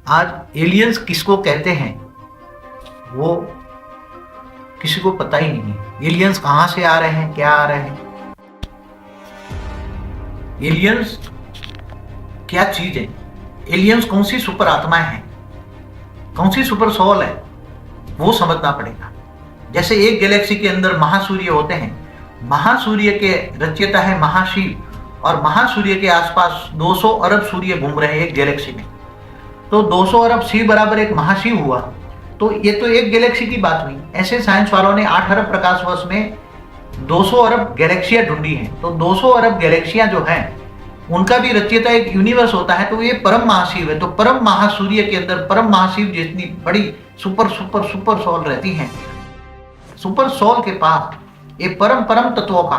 आज एलियंस किसको कहते हैं वो किसी को पता ही नहीं है। एलियंस कहाँ से आ रहे हैं, क्या आ रहे हैं, एलियंस क्या चीज है, एलियंस कौन सी सुपर आत्माएं हैं, कौन सी सुपर सोल है, वो समझना पड़ेगा। जैसे एक गैलेक्सी के अंदर महासूर्य होते हैं, महासूर्य के रचयिता है महाशिव, और महासूर्य के आसपास 200 अरब सूर्य घूम रहे हैं एक गैलेक्सी में। तो 200 अरब शिव बराबर एक महाशिव हुआ। तो ये तो एक गैलेक्सी की बात हुई। ऐसे साइंस वालों ने 8 अरब प्रकाश वर्ष में 200 अरब गैलेक्सियां ढूंढी हैं। तो 200 अरब गैलेक्सियां जो हैं उनका भी रचयिता एक यूनिवर्स होता है। तो ये परम महाशिव है। तो परम महासूर्य के अंदर परम महाशिव जितनी बड़ी सुपर सुपर सुपर सोल रहती हैं, सुपर सोल के पास एक परम परम तत्वों का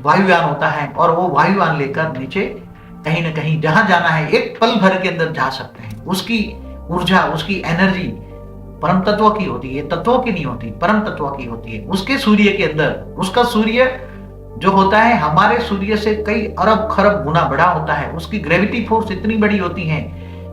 वायुयान होता है, और वो वायुयान लेकर नीचे कहीं ना कहीं जहां जाना है एक पल भर के अंदर जा सकते हैं। उसकी ऊर्जा, उसकी एनर्जी परम तत्व की होती है, तत्वों की नहीं होती, परम तत्व की होती है। उसके सूर्य के अंदर, उसका सूर्य जो होता है हमारे सूर्य से कई अरब खरब गुना बड़ा होता है। उसकी ग्रेविटी फोर्स इतनी बड़ी होती है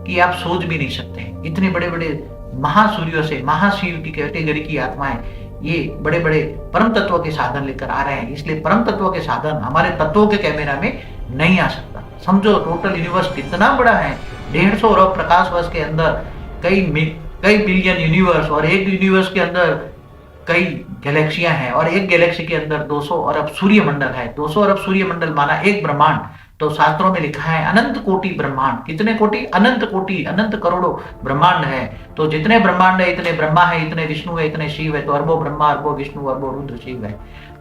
कि आप सोच भी नहीं सकते। इतने बड़े बड़े महासूर्यों से महाशिव की कैटेगरी की आत्माएं ये बड़े बड़े परम तत्व के साधन लेकर आ रहे हैं। इसलिए परम तत्व के साधन हमारे तत्वों के कैमरा में नहीं आ सकता। समझो टोटल यूनिवर्स कितना बड़ा है। 150 अरब प्रकाश वर्ष के अंदर कई बिलियन यूनिवर्स, और एक यूनिवर्स के अंदर कई गैलेक्सियां हैं, और एक गैलेक्सी के अंदर 200 अरब सूर्य मंडल है। 200 अरब सूर्य मंडल माना एक ब्रह्मांड। तो शास्त्रों में लिखा है अनंत कोटि ब्रह्मांड। कितने कोटि? अनंत कोटि, अनंत करोड़ों ब्रह्मांड है। तो जितने ब्रह्मांड है इतने ब्रह्मा है, इतने विष्णु है, इतने शिव है। तो अरबों ब्रह्मा, अरबों विष्णु, अरबों रुद्र शिव है।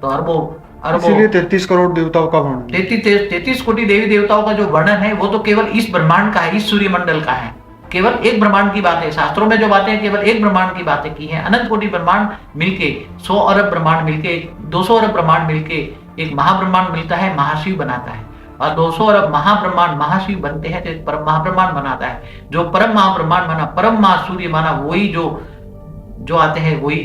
तो अरबों इसीलिए 33 करोड़ देवताओं का वर्णन। 33 कोटि देवी देवताओं का जो वर्णन है वो तो केवल इस ब्रह्मांड का है, इस सूर्य मंडल का है। केवल एक ब्रह्मांड की बात है। शास्त्रों में जो बातें केवल एक ब्रह्मांड की बातें की हैं। अनंत कोटि ब्रह्मांड मिलके, 100 अरब ब्रह्मांड मिलके, 200 अरब ब्रह्मांड मिलके एक महाब्रह्मांड मिलता है, महाशिव बनाता है। और 200 अरब महाब्रह्मांड महाशिव बनते हैं तो एक परम महाब्रह्मांड बनाता है। जो परम महाब्रह्मांड बना, परम महासूर्य माना, वही जो आते हैं वही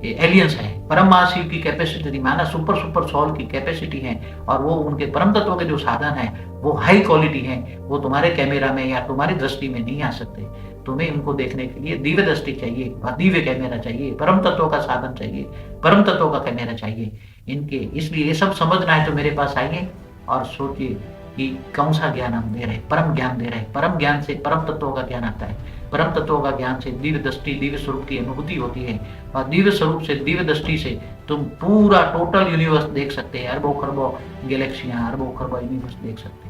एलियंस है। परम महाशिव की कैपेसिटी माना सुपर सुपर सोल की कैपेसिटी है, और वो उनके परम तत्वों के जो साधन है वो हाई क्वालिटी है। वो तुम्हारे कैमरा में या तुम्हारी दृष्टि में नहीं आ सकते। तुम्हें उनको देखने के लिए दिव्य दृष्टि चाहिए, दिव्य कैमरा चाहिए, परम तत्वों का साधन चाहिए, परम तत्वों का कैमरा चाहिए इनके। इसलिए ये सब समझना है तो मेरे पास आइए और सोचिए कि कौन सा ज्ञान हम दे रहे हैं। परम ज्ञान दे रहे हैं। परम ज्ञान से परम तत्वों का ज्ञान आता है। परम तत्वों का ज्ञान से दिव्य दृष्टि, दिव्य स्वरूप की अनुभूति होती है, और दिव्य स्वरूप से, दिव्य दृष्टि से तुम पूरा टोटल यूनिवर्स देख सकते हैं। अरबों खरबों गैलेक्सियां, अरबों खरबों यूनिवर्स देख सकते हैं।